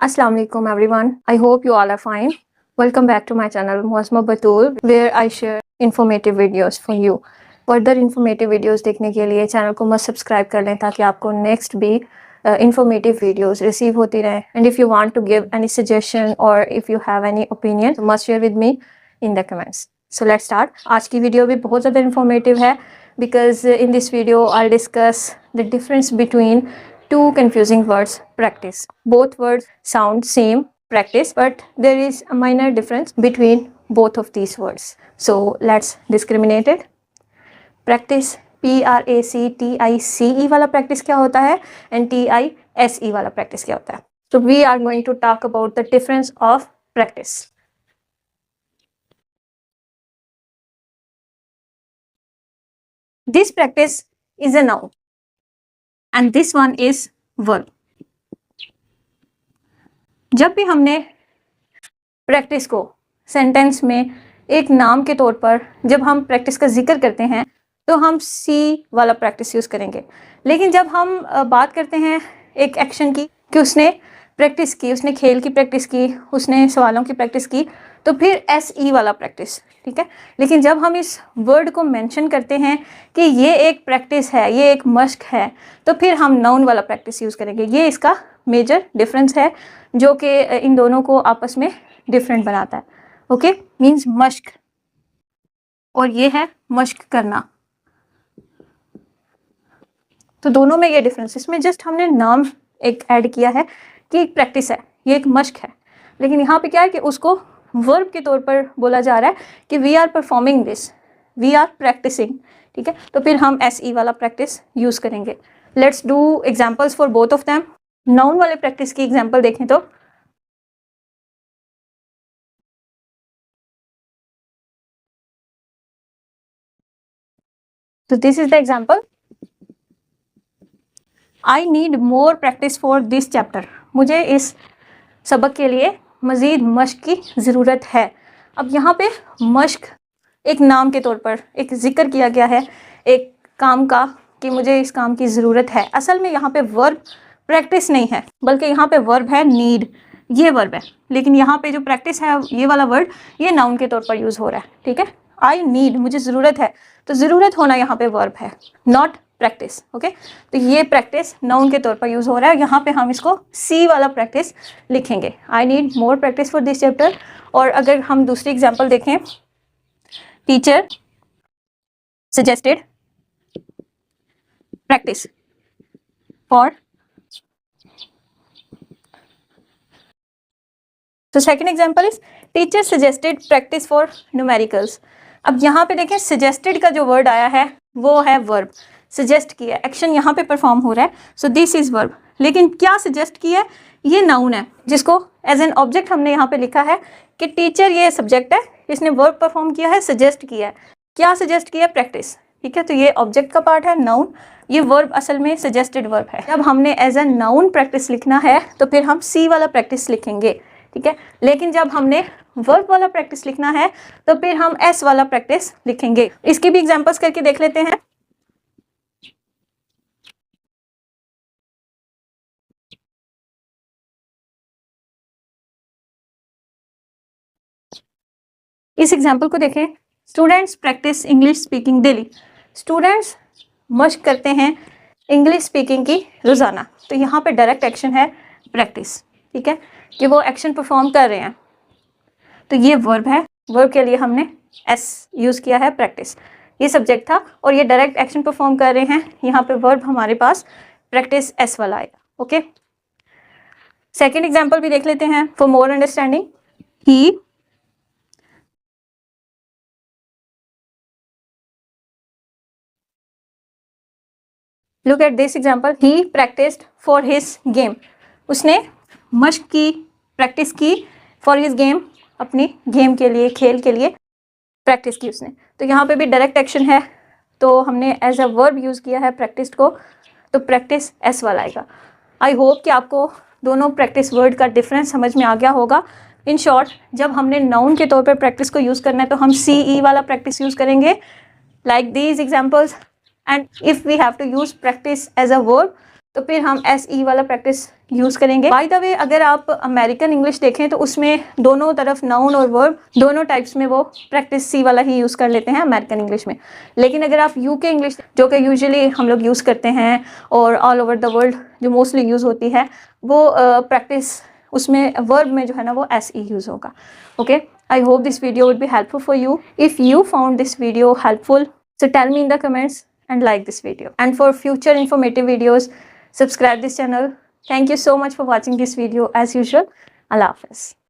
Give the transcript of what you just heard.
Assalamu alaikum everyone. I hope you all are fine. Welcome back to my channel Muasma Batul where I share informative videos for you. Further informative videos देखने के लिए channel को must subscribe कर लें ताकि आपको next भी informative videos receive होती रहे. And if you want to give any suggestion or if you have any opinion, so must share with me in the comments. So let's start. आज की video भी बहुत ज़्यादा informative है because in this video I'll discuss the difference between two confusing words practice. Both words sound same practice, but there is a minor difference between both of these words. So let's discriminate it. Practice PRACTICE वाला practice क्या होता है and TISE वाला practice क्या होता है. So we are going to talk about the difference of practice. This practice is a noun and this one is verb. जब भी हमने प्रैक्टिस को सेंटेंस में एक नाम के तौर पर जब हम प्रैक्टिस का जिक्र करते हैं तो हम सी वाला प्रैक्टिस यूज़ करेंगे, लेकिन जब हम बात करते हैं एक एक्शन की कि उसने प्रैक्टिस की, उसने खेल की प्रैक्टिस की, उसने सवालों की प्रैक्टिस की, तो फिर SE वाला प्रैक्टिस, ठीक है. लेकिन जब हम इस वर्ड को मेंशन करते हैं कि ये एक प्रैक्टिस है, ये एक मश्क है, तो फिर हम नाउन वाला प्रैक्टिस यूज़ करेंगे. ये इसका मेजर डिफरेंस है जो कि इन दोनों को आपस में डिफरेंट बनाता है. ओके, मीन्स मश्क और ये है मश्क करना. तो दोनों में ये डिफरेंस, इसमें जस्ट हमने नाम एक ऐड किया है कि एक प्रैक्टिस है, ये एक मश्क है, लेकिन यहाँ पे क्या है कि उसको वर्ब के तौर पर बोला जा रहा है कि we are performing this, we are practising, ठीक है. तो फिर हम SE वाला प्रैक्टिस यूज़ करेंगे. Let's do examples for both of them. Noun वाले प्रैक्टिस की एग्जाम्पल देखें तो this is the example. I need more practice for this chapter. मुझे इस सबक के लिए मज़ीद मश्क की ज़रूरत है. अब यहाँ पे मश्क एक नाम के तौर पर एक जिक्र किया गया है एक काम का कि मुझे इस काम की ज़रूरत है. असल में यहाँ पे वर्ब प्रैक्टिस नहीं है, बल्कि यहाँ पे वर्ब है नीड, ये वर्ब है, लेकिन यहाँ पे जो प्रैक्टिस है ये वाला वर्ड ये नाउन के तौर पर यूज़ हो रहा है, ठीक है. आई नीड, मुझे ज़रूरत है, तो ज़रूरत होना यहाँ पे वर्ब है, नॉट प्रैक्टिस. ओके, तो ये प्रैक्टिस नाउन के तौर पर यूज़ हो रहा है. यहाँ पे हम इसको सी वाला प्रैक्टिस लिखेंगे. आई need more practice for this chapter. और अगर हम दूसरी एग्जाम्पल देखें, टीचर सजेस्टेड प्रैक्टिस फॉर. तो second example is teacher suggested practice for numericals. अब यहाँ पे देखें सजेस्टेड का जो वर्ड आया है वो है वर्ब. सजेस्ट किया, एक्शन यहाँ पे परफॉर्म हो रहा है, सो दिस इज वर्ब. लेकिन क्या सजेस्ट किया है, ये नाउन है जिसको एज एन ऑब्जेक्ट हमने यहाँ पे लिखा है कि टीचर ये सब्जेक्ट है, इसने वर्ब परफॉर्म किया है, सजेस्ट किया है. क्या सजेस्ट किया, प्रैक्टिस, ठीक है. तो ये ऑब्जेक्ट का पार्ट है नाउन, ये वर्ब असल में सजेस्टेड वर्ब है. जब हमने एज एन नाउन प्रैक्टिस लिखना है तो फिर हम सी वाला प्रैक्टिस लिखेंगे, ठीक है. लेकिन जब हमने वर्ब वाला प्रैक्टिस लिखना है तो फिर हम S वाला प्रैक्टिस लिखेंगे. इसकी भी एग्जांपल्स करके देख लेते हैं. इस एग्जांपल को देखें. Students practice English speaking daily. Students मश्क करते हैं इंग्लिश स्पीकिंग की रोज़ाना. तो यहाँ पे डायरेक्ट एक्शन है प्रैक्टिस, ठीक है, कि वो एक्शन परफॉर्म कर रहे हैं. तो ये वर्ब है, वर्ब के लिए हमने S यूज़ किया है प्रैक्टिस. ये सब्जेक्ट था और ये डायरेक्ट एक्शन परफॉर्म कर रहे हैं. यहाँ पे वर्ब हमारे पास प्रैक्टिस S वाला आएगा. ओके, सेकेंड एग्जाम्पल भी देख लेते हैं for more understanding. He look at this example. He practised for his game. उसने मश्क की, प्रैक्टिस की फॉर हिज गेम, अपनी गेम के लिए, खेल के लिए प्रैक्टिस की उसने. तो यहाँ पे भी डायरेक्ट एक्शन है, तो हमने एज अ वर्ब यूज़ किया है प्रैक्टिस को, तो प्रैक्टिस S वाला आएगा. आई होप कि आपको दोनों प्रैक्टिस वर्ड का डिफरेंस समझ में आ गया होगा. इन शॉर्ट, जब हमने नाउन के तौर पर प्रैक्टिस को यूज़ करना है तो हम CE वाला प्रैक्टिस यूज़ करेंगे like these examples. And if we have to use practice as a verb तो फिर हम SE वाला प्रैक्टिस यूज़ करेंगे। बाय द वे, अगर आप अमेरिकन इंग्लिश देखें तो उसमें दोनों तरफ नाउन और वर्ब दोनों टाइप्स में वो प्रैक्टिस C वाला ही यूज़ कर लेते हैं अमेरिकन इंग्लिश में। लेकिन अगर आप UK इंग्लिश, जो कि यूजुअली हम लोग यूज़ करते हैं और ऑल ओवर द वर्ल्ड जो मोस्टली यूज़ होती है, वो प्रैक्टिस उसमें वर्ब में जो है ना वो SE यूज़ होगा। Okay, I hope this video would be helpful for you. If you found this video helpful, so tell me in the comments and like this video. And for future informative videos, subscribe this channel. Thank you so much for watching this video as usual. Allah Hafiz.